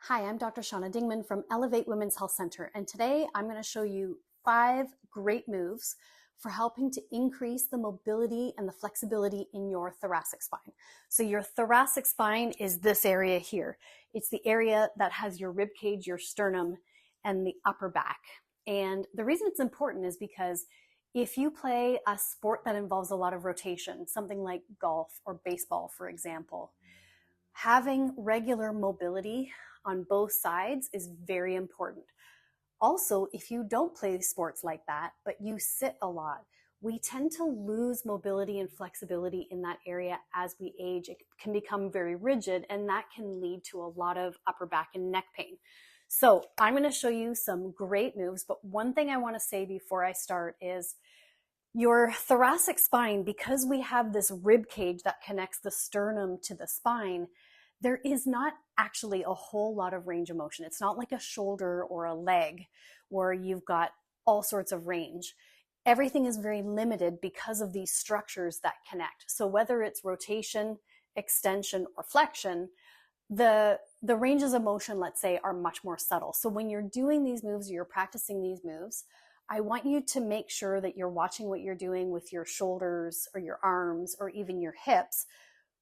Hi, I'm Dr. Shauna Dingman from Elevate Women's Health Center, and today I'm going to show you 5 great moves for helping to increase the mobility and the flexibility in your thoracic spine. So your thoracic spine is this area here. It's the area that has your rib cage, your sternum, and the upper back. And the reason it's important is because if you play a sport that involves a lot of rotation, something like golf or baseball, for example, having regular mobility on both sides is very important. Also, if you don't play sports like that, but you sit a lot, we tend to lose mobility and flexibility in that area as we age. It can become very rigid, and that can lead to a lot of upper back and neck pain. So I'm going to show you some great moves, but one thing I want to say before I start is your thoracic spine, because we have this rib cage that connects the sternum to the spine, there is not actually a whole lot of range of motion. It's not like a shoulder or a leg where you've got all sorts of range. Everything is very limited because of these structures that connect. So whether it's rotation, extension, or flexion, the ranges of motion, let's say, are much more subtle. So when you're doing these moves, or you're practicing these moves, I want you to make sure that you're watching what you're doing with your shoulders or your arms or even your hips.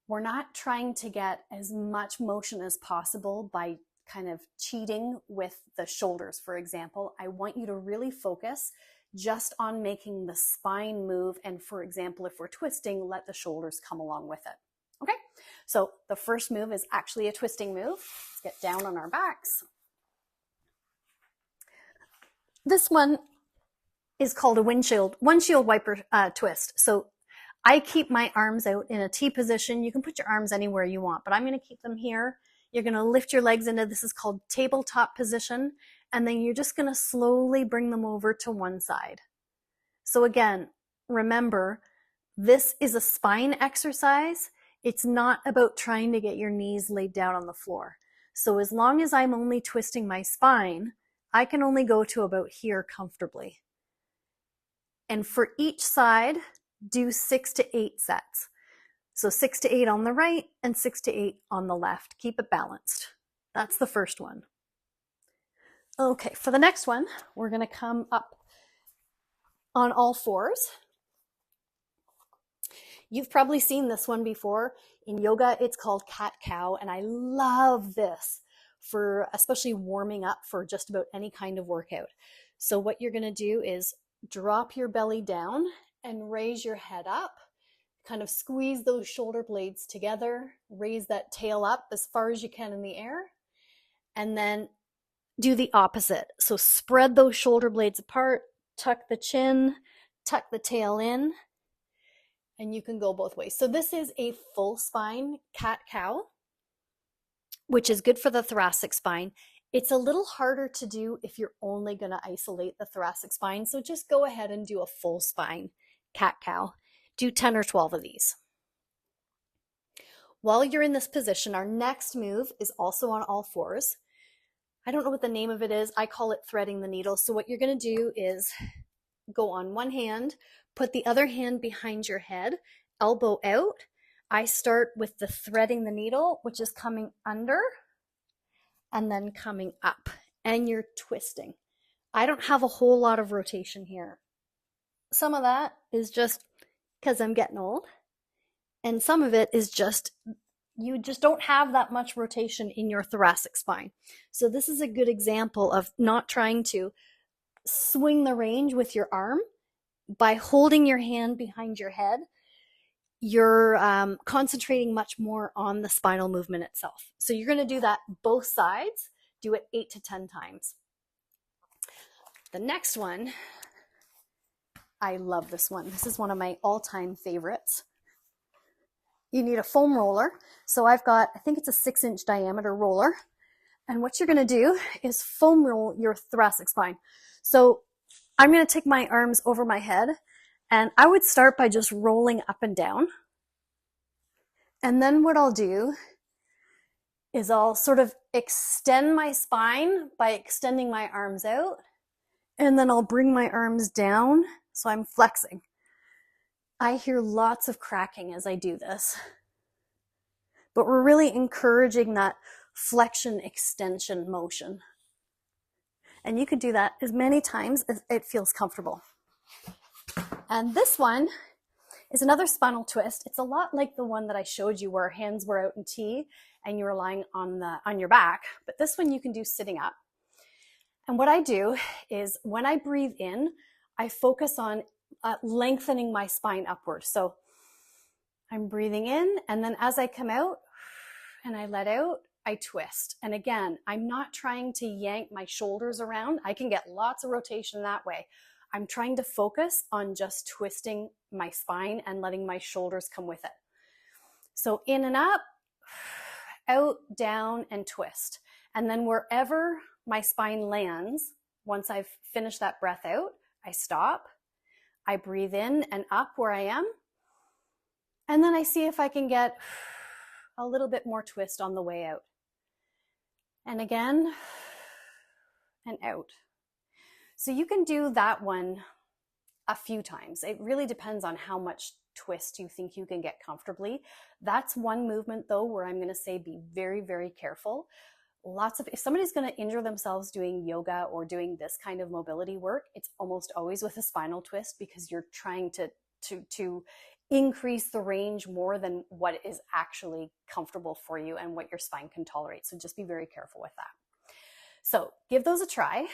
We're not trying to get as much motion as possible by kind of cheating with the shoulders, for example. I want you to really focus just on making the spine move. And for example, if we're twisting, let the shoulders come along with it. Okay, so the first move is actually a twisting move. Let's get down on our backs. This one is called a windshield wiper twist. So I keep my arms out in a T position. You can put your arms anywhere you want, but I'm going to keep them here. You're going to lift your legs into, this is called tabletop position, and then you're just going to slowly bring them over to one side. So again, remember, this is a spine exercise. It's not about trying to get your knees laid down on the floor. So as long as I'm only twisting my spine, I can only go to about here comfortably. And for each side, do 6 to 8 sets. So 6 to 8 on the right and 6 to 8 on the left. Keep it balanced. That's the first one. Okay, for the next one, we're going to come up on all fours. You've probably seen this one before. In yoga, it's called cat-cow, and I love this for especially warming up for just about any kind of workout. So what you're going to do is drop your belly down and raise your head up, kind of squeeze those shoulder blades together, raise that tail up as far as you can in the air, and then do the opposite. So spread those shoulder blades apart, tuck the chin, tuck the tail in, and you can go both ways. So this is a full spine cat-cow, which is good for the thoracic spine. It's a little harder to do if you're only going to isolate the thoracic spine. So just go ahead and do a full spine cat-cow. Do 10 or 12 of these. While you're in this position, our next move is also on all fours. I don't know what the name of it is. I call it threading the needle. So what you're going to do is go on one hand, put the other hand behind your head, elbow out. I start with the threading the needle, which is coming under and then coming up, and you're twisting. I don't have a whole lot of rotation here. Some of that is just because I'm getting old, and some of it is just you just don't have that much rotation in your thoracic spine. So this is a good example of not trying to swing the range with your arm. By holding your hand behind your head, you're concentrating much more on the spinal movement itself. So you're going to do that both sides. Do it 8 to 10 times. The next one, I love this one. This is one of my all-time favorites. You need a foam roller. So I've got, I think it's a 6-inch diameter roller. And what you're going to do is foam roll your thoracic spine. So I'm going to take my arms over my head, and I would start by just rolling up and down. And then what I'll do is I'll sort of extend my spine by extending my arms out, and then I'll bring my arms down so I'm flexing. I hear lots of cracking as I do this. But we're really encouraging that flexion extension motion. And you can do that as many times as it feels comfortable. And this one is another spinal twist. It's a lot like the one that I showed you where hands were out in T and you were lying on your back, but this one you can do sitting up. And what I do is when I breathe in, I focus on lengthening my spine upward. So I'm breathing in, and then as I come out and I let out, I twist. And again, I'm not trying to yank my shoulders around. I can get lots of rotation that way. I'm trying to focus on just twisting my spine and letting my shoulders come with it. So in and up, out, down, and twist. And then wherever my spine lands, once I've finished that breath out, I stop, I breathe in and up where I am, and then I see if I can get a little bit more twist on the way out. And again, and out. So you can do that one a few times. It really depends on how much twist you think you can get comfortably. That's one movement though where I'm going to say be very, very careful. If somebody's going to injure themselves doing yoga or doing this kind of mobility work, it's almost always with a spinal twist because you're trying to increase the range more than what is actually comfortable for you and what your spine can tolerate. So just be very careful with that. So give those a try.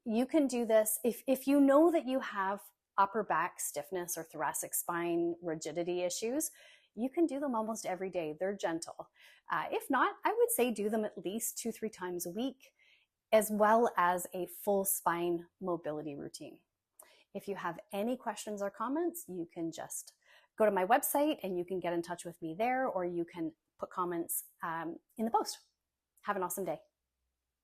You can do this if you know that you have upper back stiffness or thoracic spine rigidity issues. You can do them almost every day. They're gentle. If not, I would say do them at least 2-3 times a week, as well as a full spine mobility routine. If you have any questions or comments, you can just go to my website and you can get in touch with me there, or you can put comments in the post. Have an awesome day.